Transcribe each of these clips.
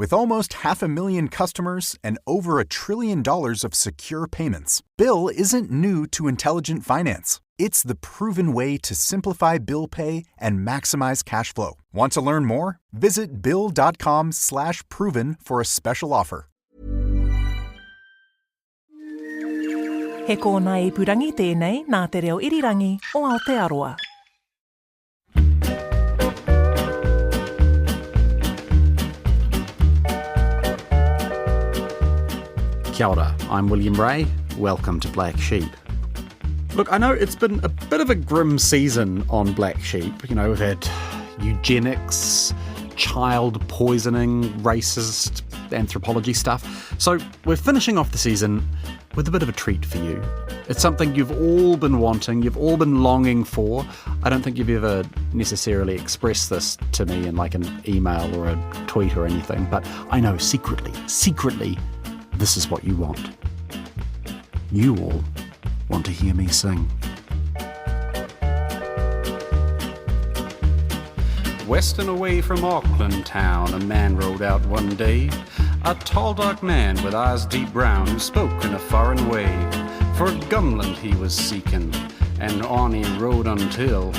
With almost 500,000 customers and over $1 trillion of secure payments, Bill isn't new to intelligent finance. It's the proven way to simplify bill pay and maximize cash flow. Want to learn more? Visit bill.com/proven for a special offer. He kōna ipurangi tēnei nā te reo irirangi o Aotearoa. Kia ora, I'm William Ray. Welcome to Black Sheep. Look, I know it's been a bit of a grim season on Black Sheep. You know, we've had eugenics, child poisoning, racist anthropology stuff. So we're finishing off the season with a bit of a treat for you. It's something you've all been wanting, you've all been longing for. I don't think you've ever necessarily expressed this to me in like an email or a tweet or anything, but I know secretly, this is what you want. You all want to hear me sing. West and away from Auckland town, a man rode out one day. A tall dark man with eyes deep brown who spoke in a foreign way. For Gumland he was seeking, and on he rode until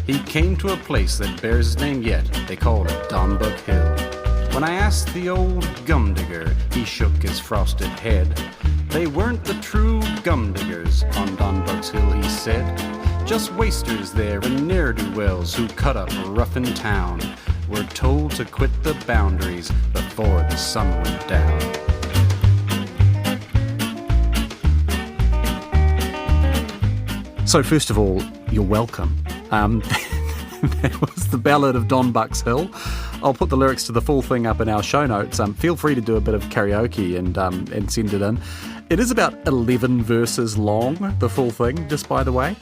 he came to a place that bears his name yet. They called it Donbuck Hill. When I asked the old gum digger, he shook his frosted head. They weren't the true gum diggers on Donbuck's Hill, he said. Just wasters there and ne'er-do-wells who cut up rough in town. Were told to quit the boundaries before the sun went down. So first of all, you're welcome. That was the Ballad of Donbuck's Hill. I'll put the lyrics to the full thing up in our show notes. Feel free to do a bit of karaoke and send it in. It is about 11 verses long, the full thing, just by the way.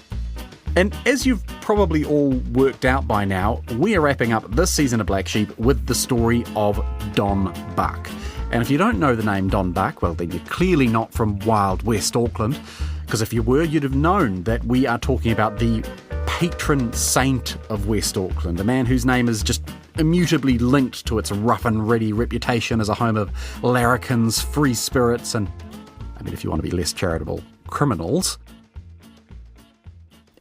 And as you've probably all worked out by now, we are wrapping up this season of Black Sheep with the story of Don Buck. And if you don't know the name Don Buck, well, then you're clearly not from wild West Auckland, because if you were, you'd have known that we are talking about the patron saint of West Auckland, a man whose name is just immutably linked to its rough and ready reputation as a home of larrikins, free spirits, and, I mean, if you want to be less charitable, criminals.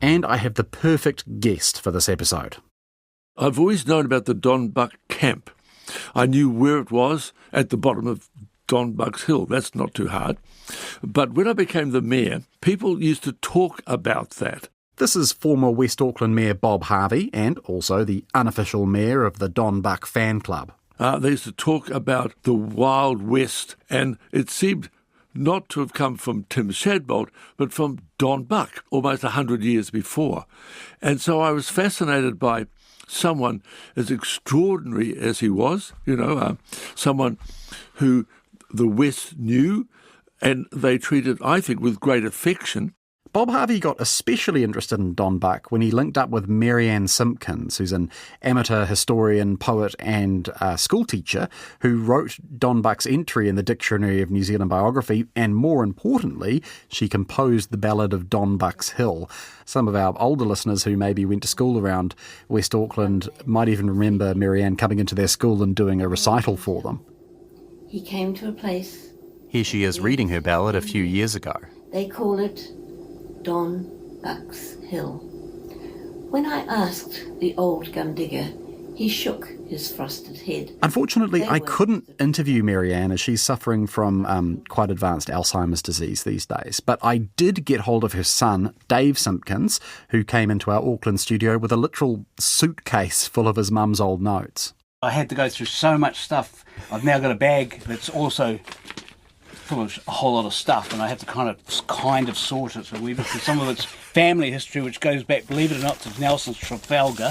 And I have the perfect guest for this episode. I've always known about the Don Buck camp. I knew where it was, at the bottom of Don Buck's Hill. That's not too hard. But when I became the mayor, people used to talk about that. This is former West Auckland Mayor Bob Harvey and also the unofficial mayor of the Don Buck fan club. They used to talk about the Wild West, and it seemed not to have come from Tim Shadbolt, but from Don Buck, almost 100 years before. And so I was fascinated by someone as extraordinary as he was, someone who the West knew, and they treated, I think, with great affection. Bob Harvey got especially interested in Don Buck when he linked up with Marianne Simpkins, who's an amateur historian, poet and schoolteacher who wrote Don Buck's entry in the Dictionary of New Zealand Biography, and more importantly, she composed the Ballad of Don Buck's Hill. Some of our older listeners who maybe went to school around West Auckland might even remember Marianne coming into their school and doing a recital for them. He came to a place. Here she is reading her ballad a few years ago. They call it Don Buck's Hill. When I asked the old gum digger, he shook his frosted head. Unfortunately, I couldn't interview Marianne as she's suffering from quite advanced Alzheimer's disease these days. But I did get hold of her son, Dave Simpkins, who came into our Auckland studio with a literal suitcase full of his mum's old notes. I had to go through so much stuff. I've now got a bag that's also full of a whole lot of stuff, and I have to kind of sort it. So we've looked at some of its family history, which goes back, believe it or not, to Nelson's Trafalgar.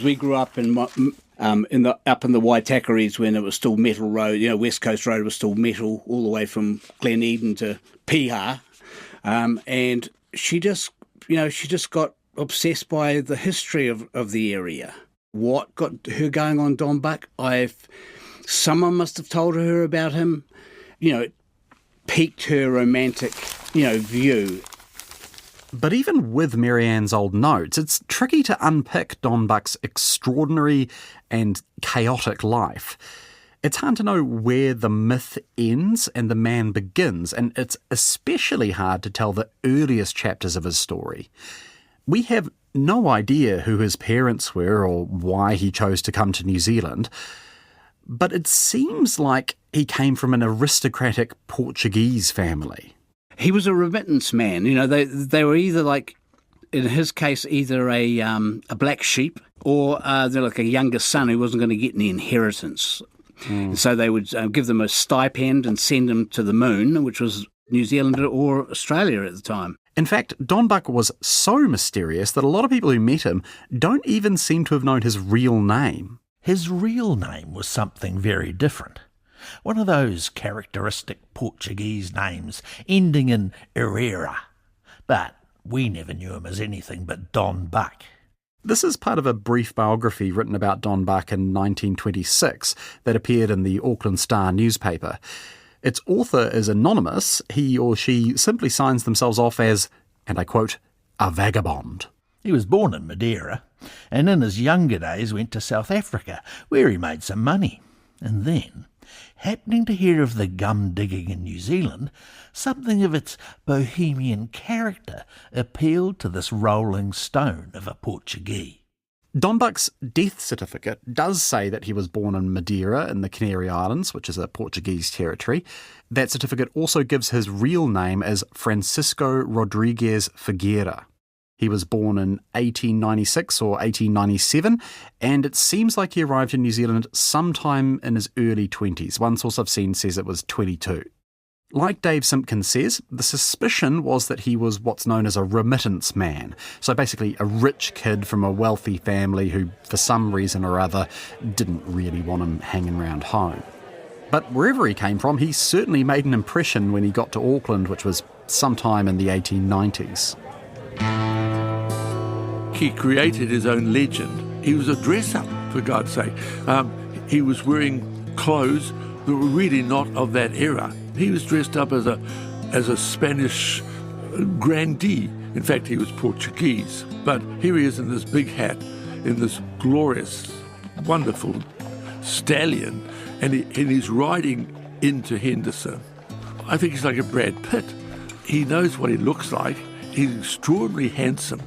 We grew up up in the Waitakeres when it was still metal road. West Coast Road was still metal all the way from Glen Eden to Piha, and she just got obsessed by the history of the area. What got her going on Don Buck? Someone must have told her about him. It piqued her romantic, view. But even with Marianne's old notes, it's tricky to unpick Don Buck's extraordinary and chaotic life. It's hard to know where the myth ends and the man begins, and it's especially hard to tell the earliest chapters of his story. We have no idea who his parents were or why he chose to come to New Zealand, but it seems like he came from an aristocratic Portuguese family. He was a remittance man. You know, they were either like, in his case, either a black sheep or they're like a younger son who wasn't going to get any inheritance. So they would give them a stipend and send them to the moon, which was New Zealand or Australia at the time. In fact, Don Buck was so mysterious that a lot of people who met him don't even seem to have known his real name. His real name was something very different. One of those characteristic Portuguese names ending in Herrera. But we never knew him as anything but Don Buck. This is part of a brief biography written about Don Buck in 1926 that appeared in the Auckland Star newspaper. Its author is anonymous. He or she simply signs themselves off as, and I quote, a vagabond. He was born in Madeira, and in his younger days went to South Africa, where he made some money. And then, happening to hear of the gum digging in New Zealand, something of its bohemian character appealed to this rolling stone of a Portuguese. Don Buck's death certificate does say that he was born in Madeira in the Canary Islands, which is a Portuguese territory. That certificate also gives his real name as Francisco Rodrigues Figueira. He was born in 1896 or 1897, and it seems like he arrived in New Zealand sometime in his early 20s. One source I've seen says it was 22. Like Dave Simpkins says, the suspicion was that he was what's known as a remittance man. So basically a rich kid from a wealthy family who, for some reason or other, didn't really want him hanging around home. But wherever he came from, he certainly made an impression when he got to Auckland, which was sometime in the 1890s. He created his own legend. He was a dress-up, for God's sake. He was wearing clothes that were really not of that era. He was dressed up as a Spanish grandee. In fact, he was Portuguese. But here he is in this big hat, in this glorious, wonderful stallion, and he's riding into Henderson. I think he's like a Brad Pitt. He knows what he looks like. He's extraordinarily handsome.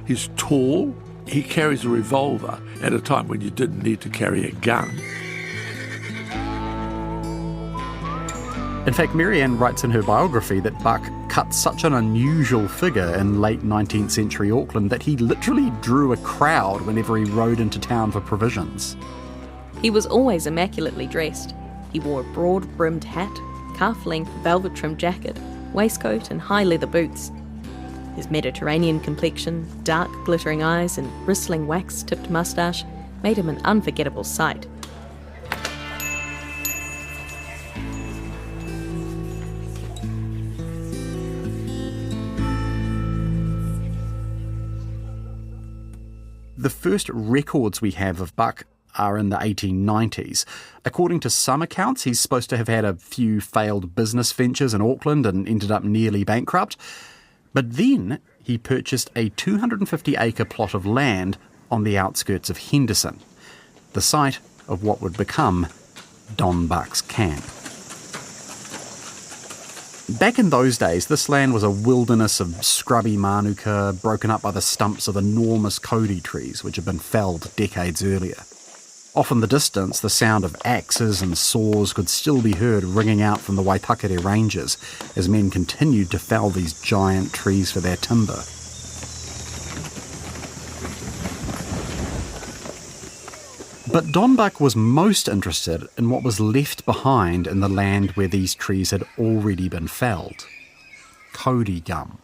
He's tall. He carries a revolver at a time when you didn't need to carry a gun. In fact, Marianne writes in her biography that Buck cut such an unusual figure in late 19th century Auckland that he literally drew a crowd whenever he rode into town for provisions. He was always immaculately dressed. He wore a broad-brimmed hat, calf-length velvet-trimmed jacket, waistcoat and high leather boots. His Mediterranean complexion, dark glittering eyes and bristling wax-tipped moustache made him an unforgettable sight. The first records we have of Buck are in the 1890s. According to some accounts, he's supposed to have had a few failed business ventures in Auckland and ended up nearly bankrupt. But then he purchased a 250-acre plot of land on the outskirts of Henderson, the site of what would become Don Buck's camp. Back in those days, this land was a wilderness of scrubby manuka broken up by the stumps of enormous Kodi trees which had been felled decades earlier. Off in the distance, the sound of axes and saws could still be heard ringing out from the Waitakere ranges as men continued to fell these giant trees for their timber. But Don Buck was most interested in what was left behind in the land where these trees had already been felled. Kodi gum.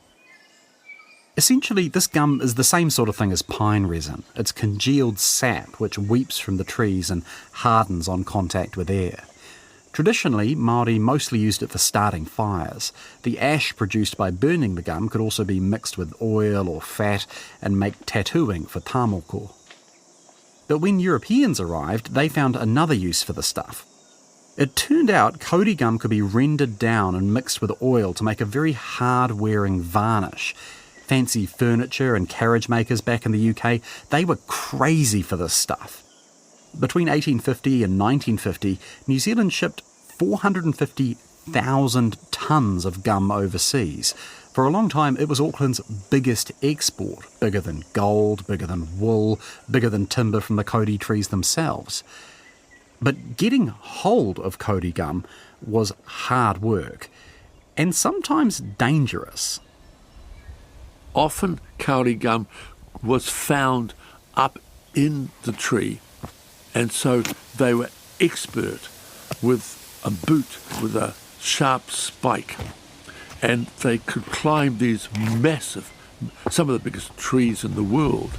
Essentially, this gum is the same sort of thing as pine resin. It's congealed sap which weeps from the trees and hardens on contact with air. Traditionally, Māori mostly used it for starting fires. The ash produced by burning the gum could also be mixed with oil or fat and make tattooing for tāmoko. But when Europeans arrived, they found another use for the stuff. It turned out Kodi gum could be rendered down and mixed with oil to make a very hard-wearing varnish. Fancy furniture and carriage makers back in the UK, they were crazy for this stuff. Between 1850 and 1950, New Zealand shipped 450,000 tonnes of gum overseas. For a long time, it was Auckland's biggest export, bigger than gold, bigger than wool, bigger than timber from the Kodi trees themselves. But getting hold of Kodi gum was hard work, and sometimes dangerous. Often kauri gum was found up in the tree, and so they were expert with a boot with a sharp spike, and they could climb these massive, some of the biggest trees in the world.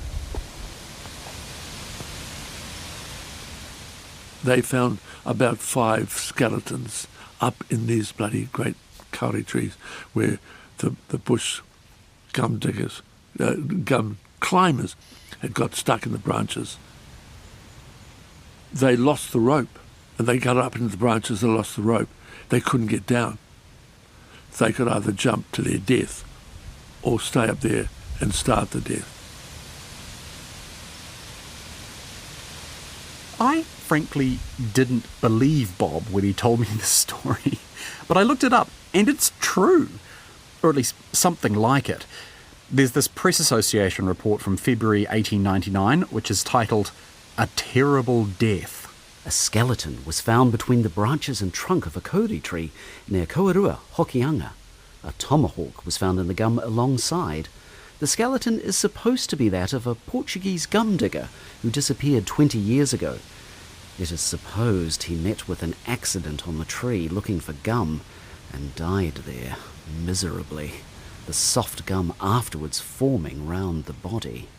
They found about 5 skeletons up in these bloody great kauri trees where the bush gum diggers, gum climbers had got stuck in the branches. They lost the rope, and they got up into the branches and lost the rope. They couldn't get down. They could either jump to their death or stay up there and starve to death. I frankly didn't believe Bob when he told me this story, but I looked it up, and it's true, or at least something like it. There's this Press Association report from February 1899, which is titled, "A Terrible Death." A skeleton was found between the branches and trunk of a kauri tree near Kawerua, Hokianga. A tomahawk was found in the gum alongside. The skeleton is supposed to be that of a Portuguese gum digger who disappeared 20 years ago. It is supposed he met with an accident on the tree looking for gum and died there, miserably, the soft gum afterwards forming round the body.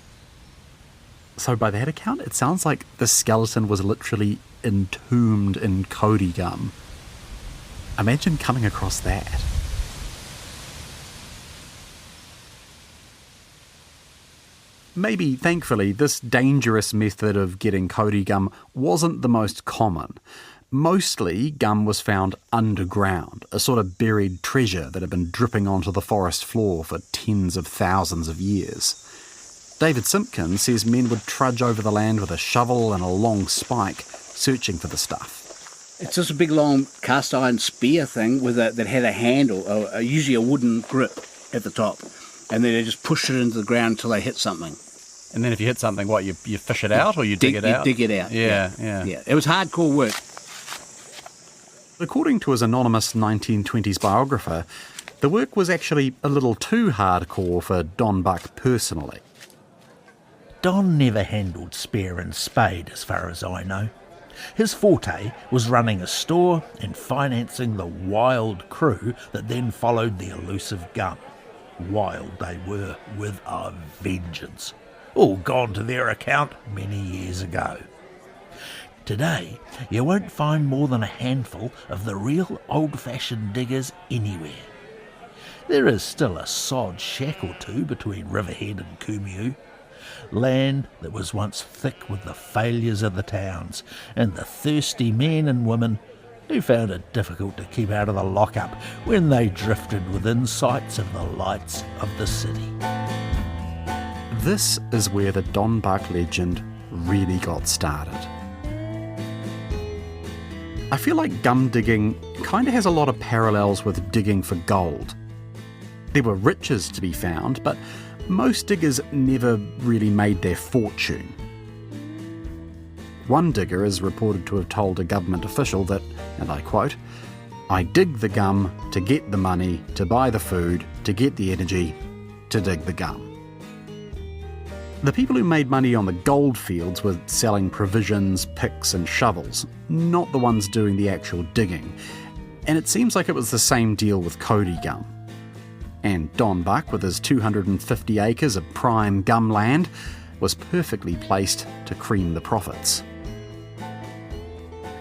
So by that account, it sounds like the skeleton was literally entombed in Kodi gum. Imagine coming across that. Maybe, thankfully, this dangerous method of getting Kodi gum wasn't the most common. Mostly, gum was found underground, a sort of buried treasure that had been dripping onto the forest floor for tens of thousands of years. David Simpkins says men would trudge over the land with a shovel and a long spike, searching for the stuff. It's just a big long cast iron spear thing that had a handle, usually a wooden grip at the top, and then they just push it into the ground until they hit something. And then if you hit something, what, you fish it out or you dig it out? You dig it out. Yeah. It was hardcore work. According to his anonymous 1920s biographer, the work was actually a little too hardcore for Don Buck personally. Don never handled spear and spade as far as I know. His forte was running a store and financing the wild crew that then followed the elusive gum. Wild they were, with a vengeance. All gone to their account many years ago. Today, you won't find more than a handful of the real old-fashioned diggers anywhere. There is still a sod shack or two between Riverhead and Kumeu. Land that was once thick with the failures of the towns and the thirsty men and women who found it difficult to keep out of the lockup when they drifted within sights of the lights of the city. This is where the Don Buck legend really got started. I feel like gum digging kind of has a lot of parallels with digging for gold. There were riches to be found, but most diggers never really made their fortune. One digger is reported to have told a government official that, and I quote, "I dig the gum to get the money, to buy the food, to get the energy, to dig the gum." The people who made money on the gold fields were selling provisions, picks and shovels, not the ones doing the actual digging. And it seems like it was the same deal with Kodi gum. And Don Buck, with his 250 acres of prime gum land, was perfectly placed to cream the profits.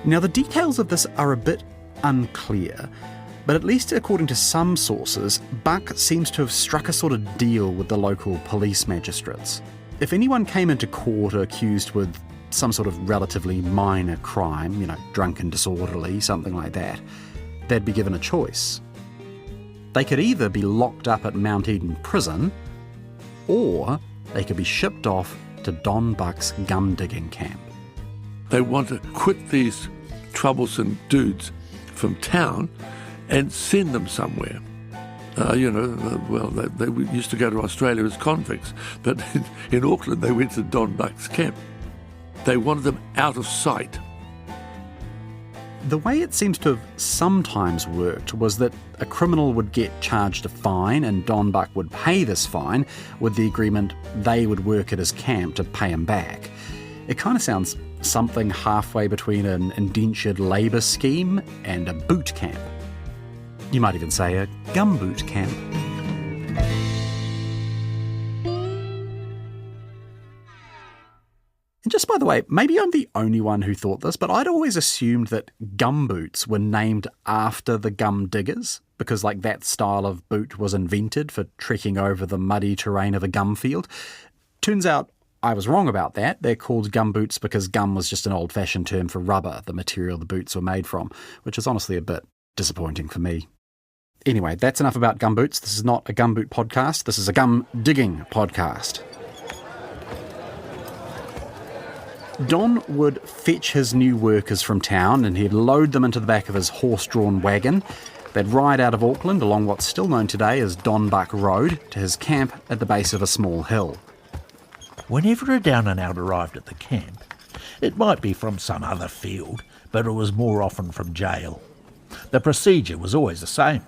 Now, the details of this are a bit unclear, but at least according to some sources, Buck seems to have struck a sort of deal with the local police magistrates. If anyone came into court accused with some sort of relatively minor crime, drunk and disorderly, something like that, they'd be given a choice. They could either be locked up at Mount Eden prison, or they could be shipped off to Don Buck's gum digging camp. They want to quit these troublesome dudes from town and send them somewhere. They used to go to Australia as convicts, but in Auckland they went to Don Buck's camp. They wanted them out of sight. The way it seems to have sometimes worked was that a criminal would get charged a fine and Don Buck would pay this fine with the agreement they would work at his camp to pay him back. It kind of sounds something halfway between an indentured labour scheme and a boot camp. You might even say a gumboot camp. And just by the way, maybe I'm the only one who thought this, but I'd always assumed that gumboots were named after the gum diggers, because that style of boot was invented for trekking over the muddy terrain of a gum field. Turns out I was wrong about that. They're called gumboots because gum was just an old-fashioned term for rubber, the material the boots were made from, which is honestly a bit disappointing for me. Anyway, that's enough about gumboots. This is not a gumboot podcast. This is a gum digging podcast. Don would fetch his new workers from town and he'd load them into the back of his horse-drawn wagon. They'd ride out of Auckland along what's still known today as Don Buck Road to his camp at the base of a small hill. Whenever a down and out arrived at the camp, it might be from some other field, but it was more often from jail. The procedure was always the same.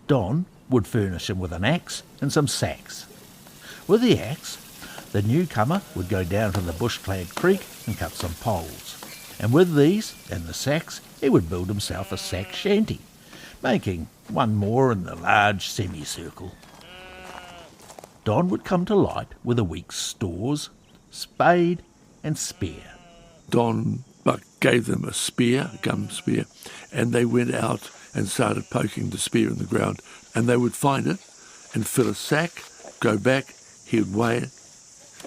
Don would furnish him with an axe and some sacks. With the axe, the newcomer would go down to the bush-clad creek and cut some poles. And with these and the sacks, he would build himself a sack shanty, making one more in the large semicircle. Don would come to light with a week's stores, spade and spear. Don Buck gave them a spear, a gum spear, and they went out and started poking the spear in the ground. And they would find it and fill a sack, go back, he would weigh it,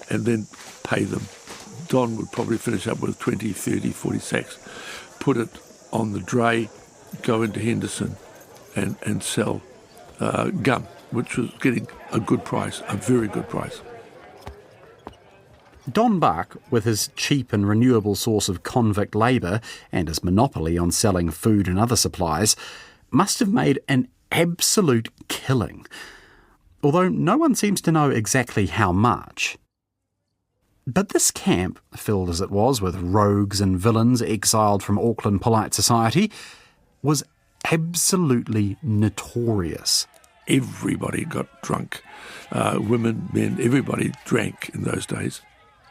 and then pay them. Don would probably finish up with 20, 30, 40 sacks, put it on the dray, go into Henderson and sell gum, which was getting a good price, a very good price. Don Buck, with his cheap and renewable source of convict labour and his monopoly on selling food and other supplies, must have made an absolute killing, although no one seems to know exactly how much. But this camp, filled as it was with rogues and villains exiled from Auckland polite society, was absolutely notorious. Everybody got drunk. Women, men, everybody drank in those days.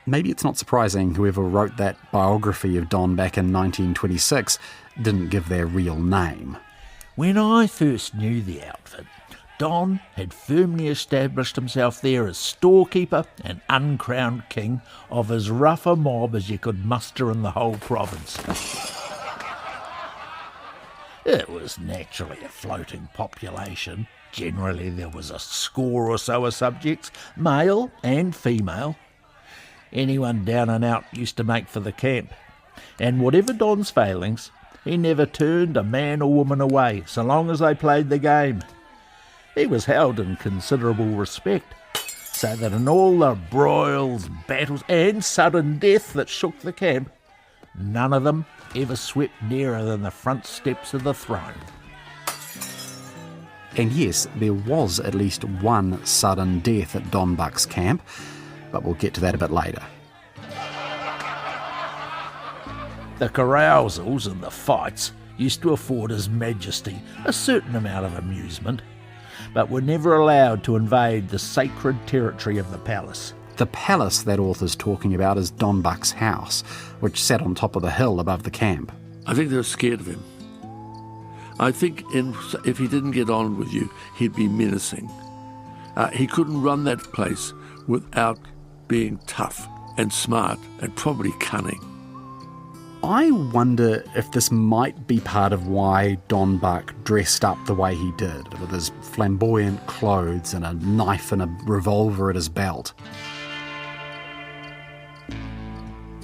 Maybe it's not surprising whoever wrote that biography of Don back in 1926 didn't give their real name. When I first knew the outfit, Don had firmly established himself there as storekeeper and uncrowned king of as rough a mob as you could muster in the whole province. It was naturally a floating population. Generally there was a score or so of subjects, male and female. Anyone down and out used to make for the camp, and whatever Don's failings, he never turned a man or woman away so long as they played the game. He was held in considerable respect, so that in all the broils, battles and sudden death that shook the camp, none of them ever swept nearer than the front steps of the throne. And yes, there was at least one sudden death at Don Buck's camp, but we'll get to that a bit later. The carousals and the fights used to afford His Majesty a certain amount of amusement, but were never allowed to invade the sacred territory of the palace. The palace that author's talking about is Don Buck's house, which sat on top of the hill above the camp. I think they were scared of him. I think if he didn't get on with you, he'd be menacing. He couldn't run that place without being tough and smart and probably cunning. I wonder if this might be part of why Don Buck dressed up the way he did, with his flamboyant clothes and a knife and a revolver at his belt.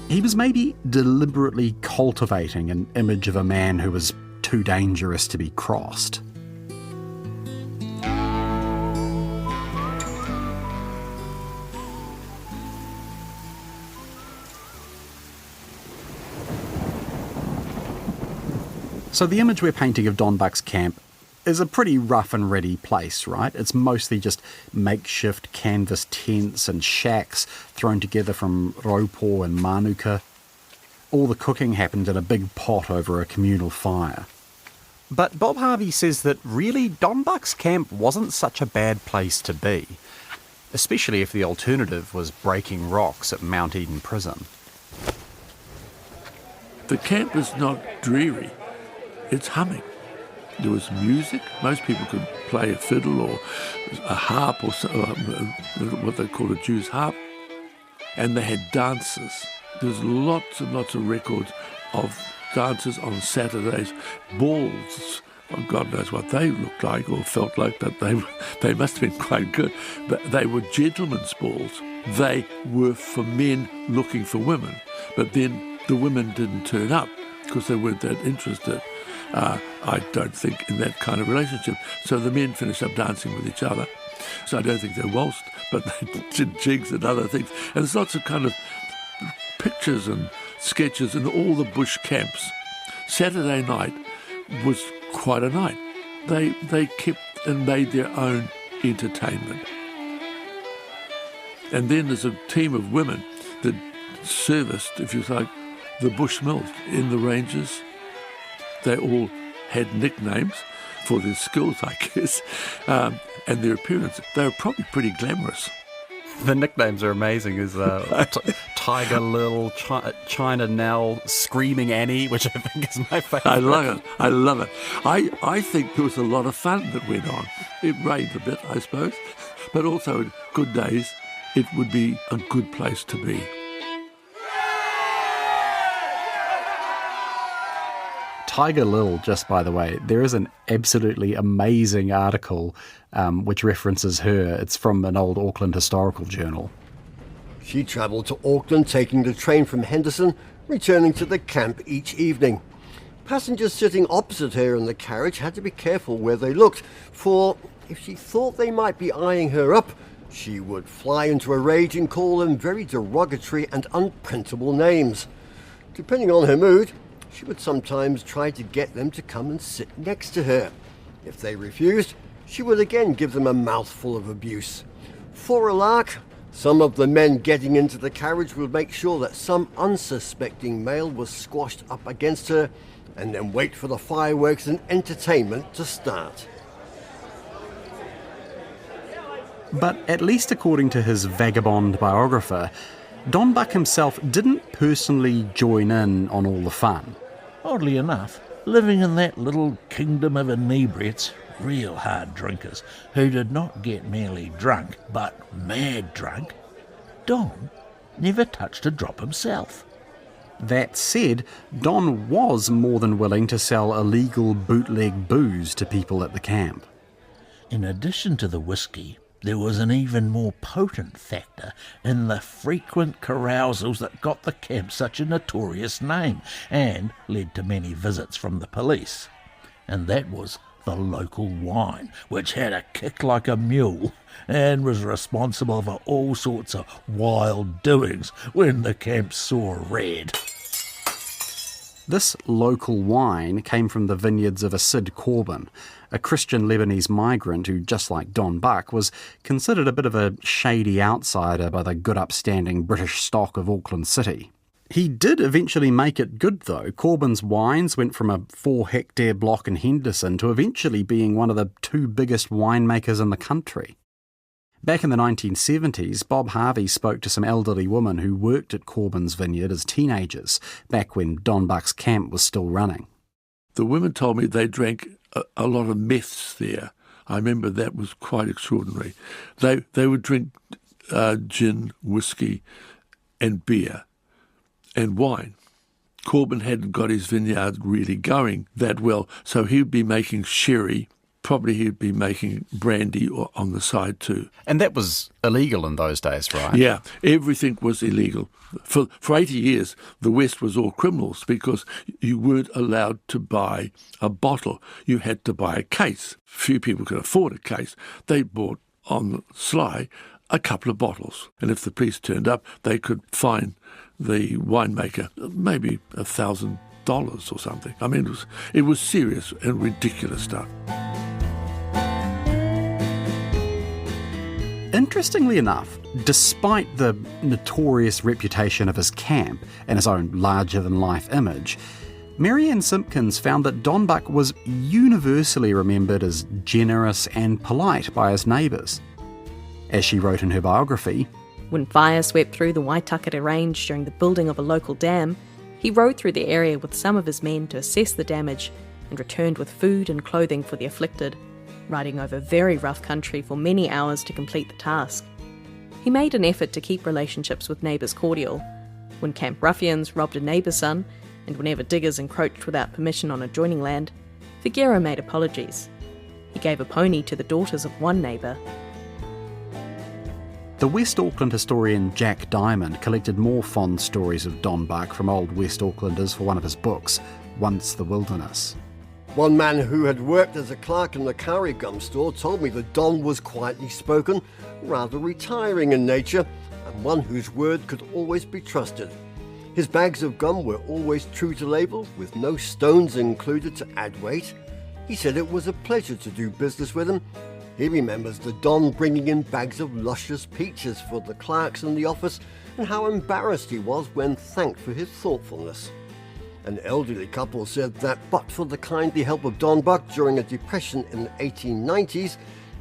He was maybe deliberately cultivating an image of a man who was too dangerous to be crossed. So the image we're painting of Don Buck's camp is a pretty rough and ready place, right? It's mostly just makeshift canvas tents and shacks thrown together from raupo and manuka. All the cooking happened in a big pot over a communal fire. But Bob Harvey says that really Don Buck's camp wasn't such a bad place to be, especially if the alternative was breaking rocks at Mount Eden Prison. The camp is not dreary, it's humming. There was music. Most people could play a fiddle or a harp or what they call a Jew's harp. And they had dances. There was lots and lots of records of dances on Saturdays, balls. Oh, God knows what they looked like or felt like, but they must have been quite good. But they were gentlemen's balls. They were for men looking for women. But then the women didn't turn up because they weren't that interested. I don't think in that kind of relationship. So the men finished up dancing with each other. So I don't think they waltzed, but they did jigs and other things. And there's lots of kind of pictures and sketches in all the bush camps. Saturday night was quite a night. They kept and made their own entertainment. And then there's a team of women that serviced, if you like, the bush mills in the ranges. They all had nicknames for their skills, I guess, and their appearance. They were probably pretty glamorous. The nicknames are amazing. Is Tiger Lil, China Nell, Screaming Annie, which I think is my favourite. I love it. I think there was a lot of fun that went on. It rained a bit, I suppose, but also in good days, it would be a good place to be. Tiger Lil, just by the way, there is an absolutely amazing article which references her. It's from an old Auckland historical journal. She travelled to Auckland, taking the train from Henderson, returning to the camp each evening. Passengers sitting opposite her in the carriage had to be careful where they looked, for if she thought they might be eyeing her up, she would fly into a rage and call them very derogatory and unprintable names. Depending on her mood, she would sometimes try to get them to come and sit next to her. If they refused, she would again give them a mouthful of abuse. For a lark, some of the men getting into the carriage would make sure that some unsuspecting male was squashed up against her and then wait for the fireworks and entertainment to start. But at least according to his vagabond biographer, Don Buck himself didn't personally join in on all the fun. Oddly enough, living in that little kingdom of inebriates, real hard drinkers, who did not get merely drunk, but mad drunk, Don never touched a drop himself. That said, Don was more than willing to sell illegal bootleg booze to people at the camp. In addition to the whiskey, there was an even more potent factor in the frequent carousals that got the camp such a notorious name and led to many visits from the police. And that was the local wine, which had a kick like a mule and was responsible for all sorts of wild doings when the camp saw red. This local wine came from the vineyards of a Sid Corbin, a Christian Lebanese migrant who, just like Don Buck, was considered a bit of a shady outsider by the good upstanding British stock of Auckland City. He did eventually make it good, though. Corbin's wines went from a 4-hectare block in Henderson to eventually being one of the 2 biggest winemakers in the country. Back in the 1970s, Bob Harvey spoke to some elderly women who worked at Corbin's vineyard as teenagers, back when Don Buck's camp was still running. The women told me they drank a lot of meths there. I remember that was quite extraordinary. They would drink gin, whiskey and beer and wine. Corbin hadn't got his vineyard really going that well, so he'd be making sherry. Probably he'd be making brandy on the side too. And that was illegal in those days, right? Yeah, everything was illegal. For 80 years, the West was all criminals because you weren't allowed to buy a bottle. You had to buy a case. Few people could afford a case. They bought on the sly a couple of bottles. And if the police turned up, they could fine the winemaker maybe $1,000 or something. I mean, it was serious and ridiculous stuff. Interestingly enough, despite the notorious reputation of his camp and his own larger-than-life image, Marianne Simpkins found that Don Buck was universally remembered as generous and polite by his neighbours. As she wrote in her biography, when fire swept through the Waitakere range during the building of a local dam, he rode through the area with some of his men to assess the damage and returned with food and clothing for the afflicted, riding over very rough country for many hours to complete the task. He made an effort to keep relationships with neighbours cordial. When camp ruffians robbed a neighbour's son, and whenever diggers encroached without permission on adjoining land, Figueroa made apologies. He gave a pony to the daughters of one neighbour. The West Auckland historian Jack Diamond collected more fond stories of Don Buck from old West Aucklanders for one of his books, Once the Wilderness. One man who had worked as a clerk in the curry gum store told me that Don was quietly spoken, rather retiring in nature, and one whose word could always be trusted. His bags of gum were always true to label, with no stones included to add weight. He said it was a pleasure to do business with him. He remembers the Don bringing in bags of luscious peaches for the clerks in the office, and how embarrassed he was when thanked for his thoughtfulness. An elderly couple said that but for the kindly help of Don Buck during a depression in the 1890s,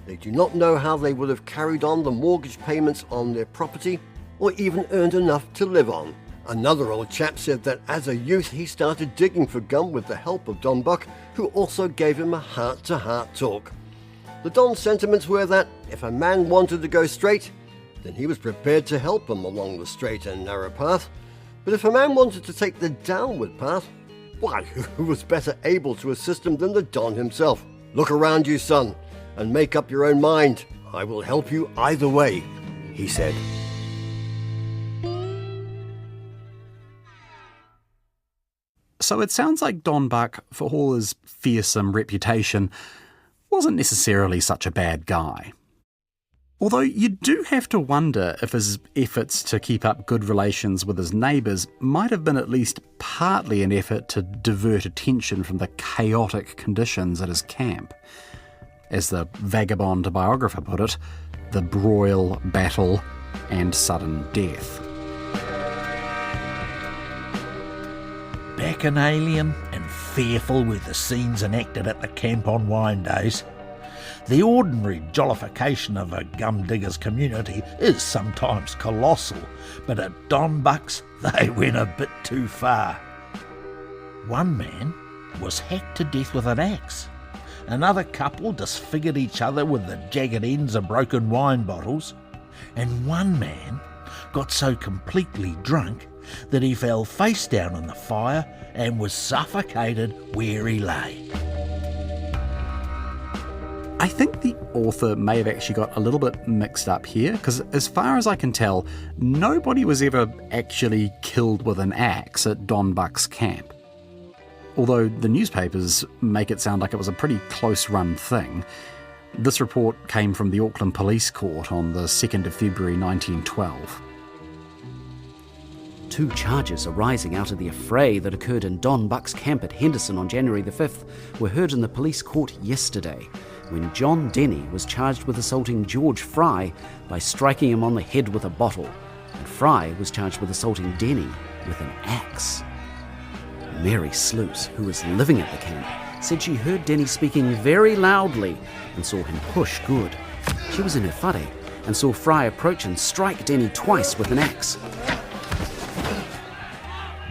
they do not know how they would have carried on the mortgage payments on their property, or even earned enough to live on. Another old chap said that as a youth he started digging for gum with the help of Don Buck, who also gave him a heart-to-heart talk. The Don's sentiments were that if a man wanted to go straight, then he was prepared to help him along the straight and narrow path. But if a man wanted to take the downward path, why, who was better able to assist him than the Don himself? Look around you, son, and make up your own mind. I will help you either way, he said. So it sounds like Don Buck, for all his fearsome reputation, wasn't necessarily such a bad guy. Although you do have to wonder if his efforts to keep up good relations with his neighbours might have been at least partly an effort to divert attention from the chaotic conditions at his camp. As the vagabond biographer put it, the broil, battle, and sudden death. Bacchanalian and fearful were the scenes enacted at the camp on wine days. The ordinary jollification of a gum digger's community is sometimes colossal, but at Don Buck's they went a bit too far. One man was hacked to death with an axe. Another couple disfigured each other with the jagged ends of broken wine bottles. And one man got so completely drunk that he fell face down in the fire and was suffocated where he lay. I think the author may have actually got a little bit mixed up here, because as far as I can tell, nobody was ever actually killed with an axe at Don Buck's camp. Although the newspapers make it sound like it was a pretty close-run thing. This report came from the Auckland Police Court on the 2nd of February 1912. 2 charges arising out of the affray that occurred in Don Buck's camp at Henderson on January the 5th were heard in the police court yesterday, when John Denny was charged with assaulting George Fry by striking him on the head with a bottle, and Fry was charged with assaulting Denny with an axe. Mary Sluice, who was living at the camp, said she heard Denny speaking very loudly and saw him push Good. She was in her whare and saw Fry approach and strike Denny twice with an axe.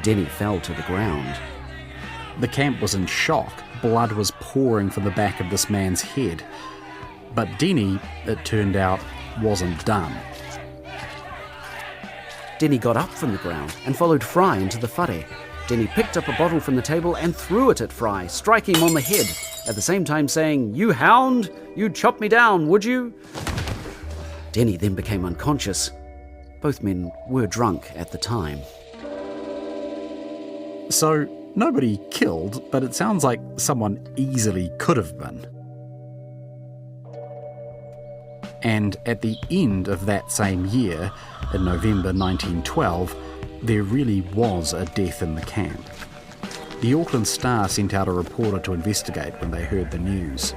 Denny fell to the ground. The camp was in shock. Blood was pouring from the back of this man's head. But Denny, it turned out, wasn't done. Denny got up from the ground and followed Fry into the whare. Denny picked up a bottle from the table and threw it at Fry, striking him on the head, at the same time saying, "You hound, you'd chop me down, would you?" Denny then became unconscious. Both men were drunk at the time. So, nobody killed, but it sounds like someone easily could have been. And at the end of that same year, in November 1912, there really was a death in the camp. The Auckland Star sent out a reporter to investigate when they heard the news.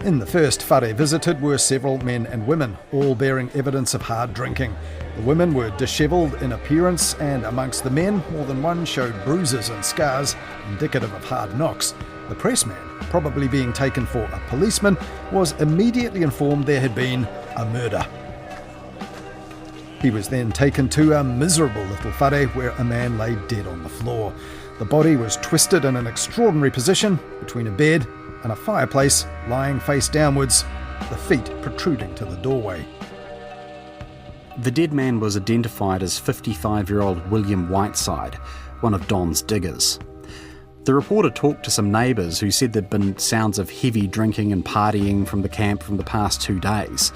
In the first whare visited were several men and women, all bearing evidence of hard drinking. The women were dishevelled in appearance, and amongst the men, more than one showed bruises and scars indicative of hard knocks. The pressman, probably being taken for a policeman, was immediately informed there had been a murder. He was then taken to a miserable little whare where a man lay dead on the floor. The body was twisted in an extraordinary position between a bed and a fireplace, lying face downwards, the feet protruding to the doorway. The dead man was identified as 55-year-old William Whiteside, one of Don's diggers. The reporter talked to some neighbours who said there'd been sounds of heavy drinking and partying from the camp from the past 2 days.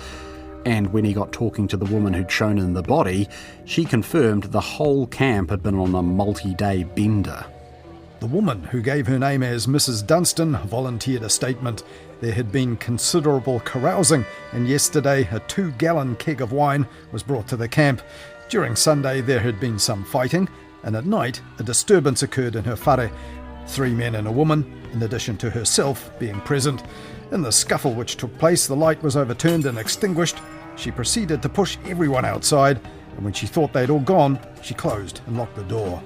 And when he got talking to the woman who'd shown him the body, she confirmed the whole camp had been on a multi-day bender. The woman, who gave her name as Mrs. Dunstan, volunteered a statement. There had been considerable carousing, and yesterday a 2-gallon keg of wine was brought to the camp. During Sunday there had been some fighting, and at night a disturbance occurred in her whare. 3 men and a woman, in addition to herself, being present. In the scuffle which took place, the light was overturned and extinguished. She proceeded to push everyone outside, and when she thought they'd all gone, she closed and locked the door.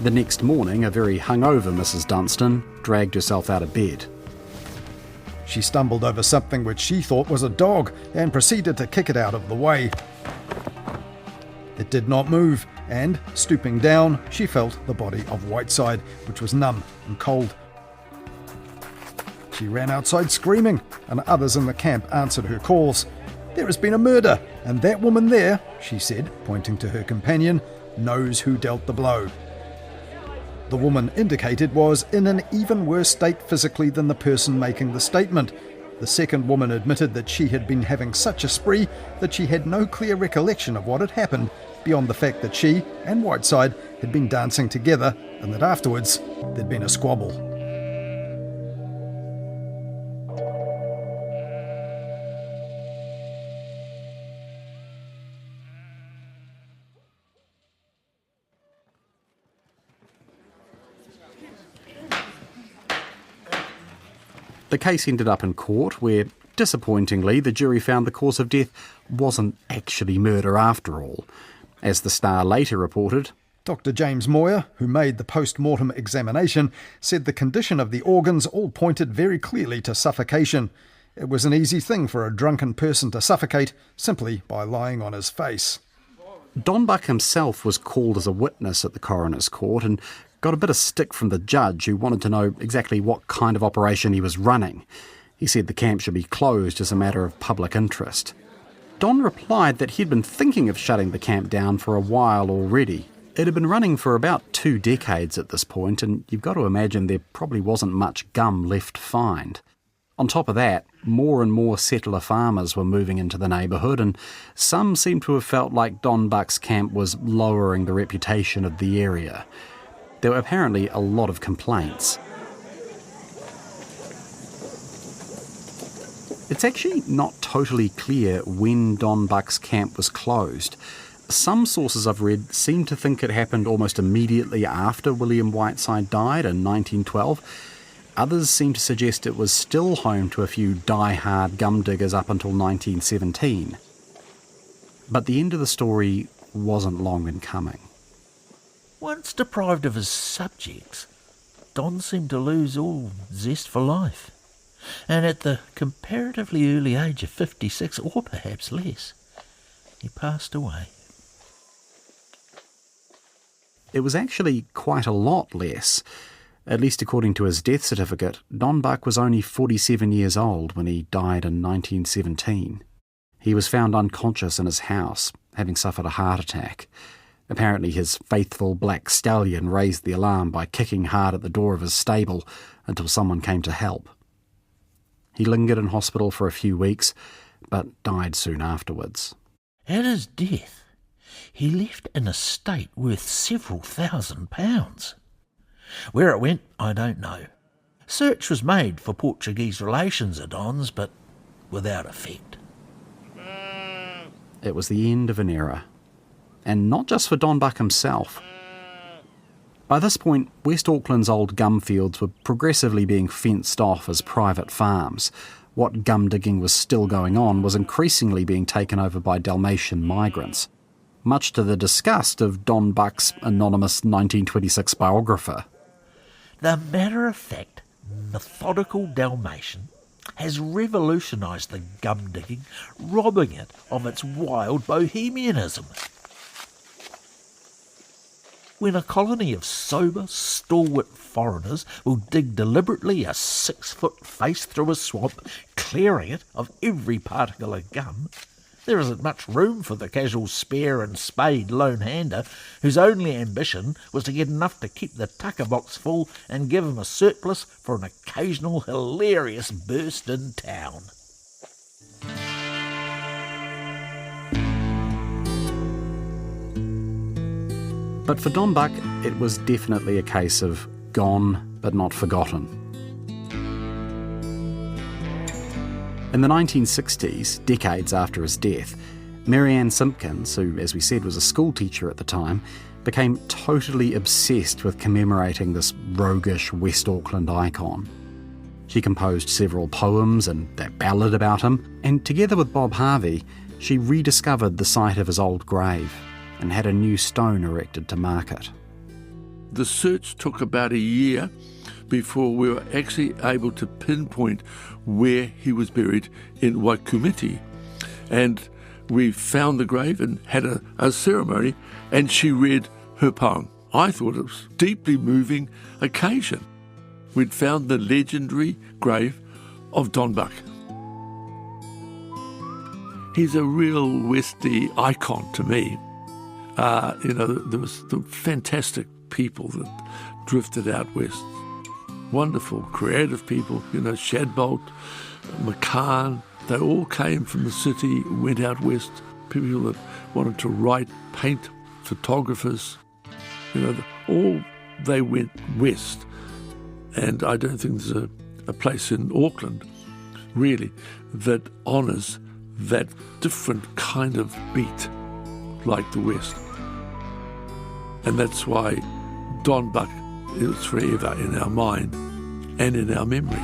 The next morning, a very hungover Mrs. Dunstan dragged herself out of bed. She stumbled over something which she thought was a dog and proceeded to kick it out of the way. It did not move, and, stooping down, she felt the body of Whiteside, which was numb and cold. She ran outside screaming, and others in the camp answered her calls. "There has been a murder, and that woman there," she said, pointing to her companion, "knows who dealt the blow." The woman indicated was in an even worse state physically than the person making the statement. The second woman admitted that she had been having such a spree that she had no clear recollection of what had happened, beyond the fact that she and Whiteside had been dancing together and that afterwards there'd been a squabble. The case ended up in court where, disappointingly, the jury found the cause of death wasn't actually murder after all. As the Star later reported, Dr. James Moyer, who made the post-mortem examination, said the condition of the organs all pointed very clearly to suffocation. It was an easy thing for a drunken person to suffocate simply by lying on his face. Don Buck himself was called as a witness at the coroner's court and got a bit of stick from the judge, who wanted to know exactly what kind of operation he was running. He said the camp should be closed as a matter of public interest. Don replied that he'd been thinking of shutting the camp down for a while already. It had been running for about 2 decades at this point, and you've got to imagine there probably wasn't much gum left to find. On top of that, more and more settler farmers were moving into the neighbourhood, and some seemed to have felt like Don Buck's camp was lowering the reputation of the area. There were apparently a lot of complaints. It's actually not totally clear when Don Buck's camp was closed. Some sources I've read seem to think it happened almost immediately after William Whiteside died in 1912. Others seem to suggest it was still home to a few die-hard gum diggers up until 1917. But the end of the story wasn't long in coming. Once deprived of his subjects, Don seemed to lose all zest for life. And at the comparatively early age of 56, or perhaps less, he passed away. It was actually quite a lot less. At least according to his death certificate, Don Buck was only 47 years old when he died in 1917. He was found unconscious in his house, having suffered a heart attack. Apparently his faithful black stallion raised the alarm by kicking hard at the door of his stable until someone came to help. He lingered in hospital for a few weeks, but died soon afterwards. At his death, he left an estate worth several £1,000s. Where it went, I don't know. Search was made for Portuguese relations of Don's, but without effect. It was the end of an era. and not just for Don Buck himself. By this point, West Auckland's old gum fields were progressively being fenced off as private farms. What gum digging was still going on was increasingly being taken over by Dalmatian migrants, much to the disgust of Don Buck's anonymous 1926 biographer. The matter-of-fact, methodical Dalmatian has revolutionised the gum digging, robbing it of its wild bohemianism. When a colony of sober, stalwart foreigners will dig deliberately a 6-foot face through a swamp, clearing it of every particle of gum, there isn't much room for the casual spear and spade lone-hander whose only ambition was to get enough to keep the tucker box full and give him a surplus for an occasional hilarious burst in town. But for Don Buck, it was definitely a case of gone but not forgotten. In the 1960s, decades after his death, Marianne Simpkins, who, as we said, was a school teacher at the time, became totally obsessed with commemorating this roguish West Auckland icon. She composed several poems and that ballad about him, and together with Bob Harvey, she rediscovered the site of his old grave and had a new stone erected to mark it. The search took about a year before we were actually able to pinpoint where he was buried in Waitakere. And we found the grave and had a ceremony, and she read her poem. I thought it was a deeply moving occasion. We'd found the legendary grave of Don Buck. He's a real Westie icon to me. There was the fantastic people that drifted out west. Wonderful, creative people, Shadbolt, McCann, they all came from the city, went out west. People that wanted to write, paint, photographers, all they went west. And I don't think there's a place in Auckland, really, that honours that different kind of beat like the West. And that's why Don Buck is forever in our mind and in our memory.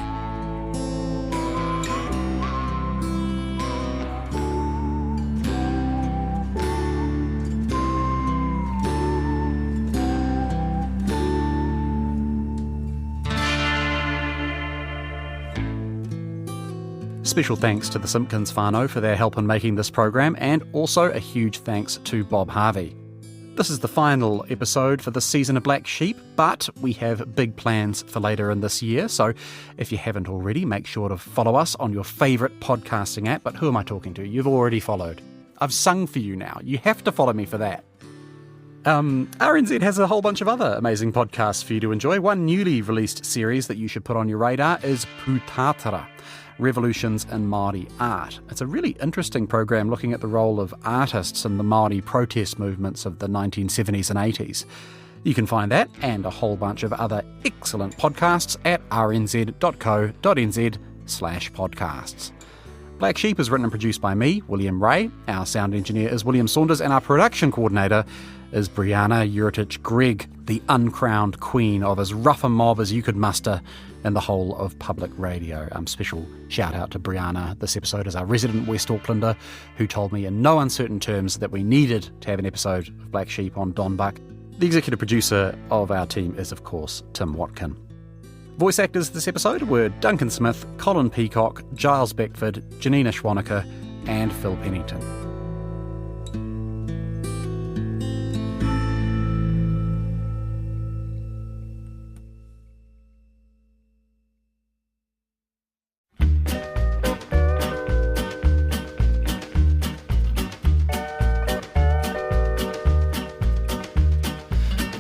Special thanks to the Simpkins whānau for their help in making this program, and also a huge thanks to Bob Harvey. This is the final episode for this season of Black Sheep, but we have big plans for later in this year, so if you haven't already, make sure to follow us on your favourite podcasting app. But who am I talking to? You've already followed. I've sung for you now. You have to follow me for that. RNZ has a whole bunch of other amazing podcasts for you to enjoy. One newly released series that you should put on your radar is Waitakere, Revolutions in Māori Art. It's a really interesting program looking at the role of artists in the Māori protest movements of the 1970s and 80s. You can find that and a whole bunch of other excellent podcasts at rnz.co.nz/podcasts. Black Sheep is written and produced by me, William Ray. Our sound engineer is William Saunders, and our production coordinator is Brianna Uritich-Gregg, the uncrowned queen of as rough a mob as you could muster in the whole of public radio. Special shout out to Brianna. This episode is our resident West Aucklander who told me in no uncertain terms that we needed to have an episode of Black Sheep on Don Buck. The executive producer of our team is, of course, Tim Watkin. Voice actors this episode were Duncan Smith, Colin Peacock, Giles Beckford, Janina Schwaneker, and Phil Pennington.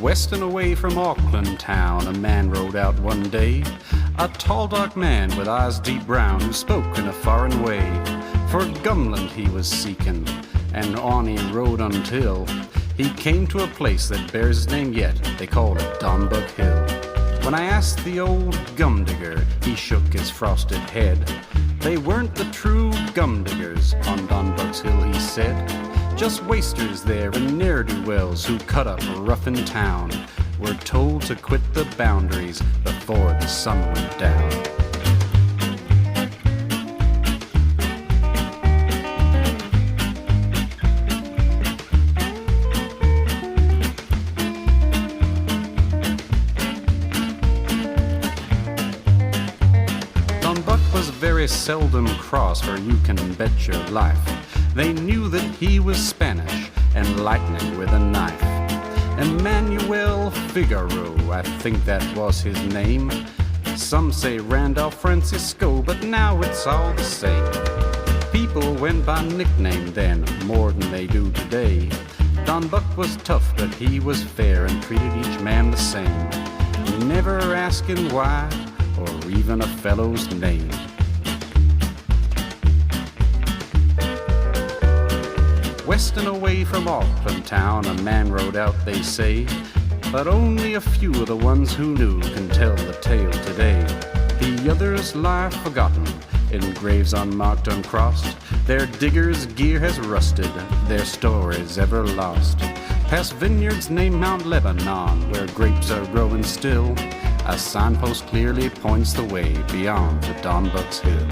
West and away from Auckland town, a man rode out one day, a tall dark man with eyes deep brown who spoke in a foreign way. For Gumland he was seeking, and on he rode until he came to a place that bears his name yet, they called it Don Buck Hill. When I asked the old gum digger, he shook his frosted head. They weren't the true gum diggers on Don Buck's Hill, he said. Just wasters there and ne'er-do-wells who cut up rough in town were told to quit the boundaries before the sun went down. Very seldom crossed, or you can bet your life they knew that he was Spanish and lightning with a knife. Emmanuel Figaro, I think that was his name. Some say Randolph Francisco, but now it's all the same. People went by nickname then more than they do today. Don Buck was tough, but he was fair and treated each man the same, never asking why or even a fellow's name. West and away from Auckland town a man rode out, they say, but only a few of the ones who knew can tell the tale today. The others lie forgotten in graves unmarked, uncrossed. Their diggers' gear has rusted, their stories ever lost. Past vineyards named Mount Lebanon, where grapes are growing still, a signpost clearly points the way beyond the Don Buck's Hill.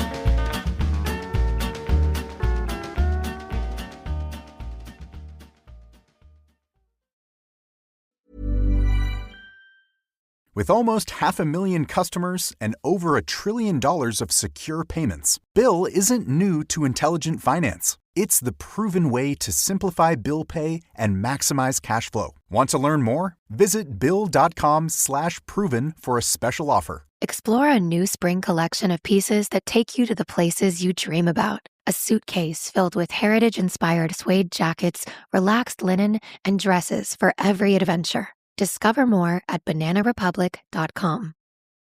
With almost 500,000 customers and over $1 trillion of secure payments, Bill isn't new to intelligent finance. It's the proven way to simplify bill pay and maximize cash flow. Want to learn more? Visit Bill.com/proven for a special offer. Explore a new spring collection of pieces that take you to the places you dream about. A suitcase filled with heritage-inspired suede jackets, relaxed linen, and dresses for every adventure. Discover more at bananarepublic.com.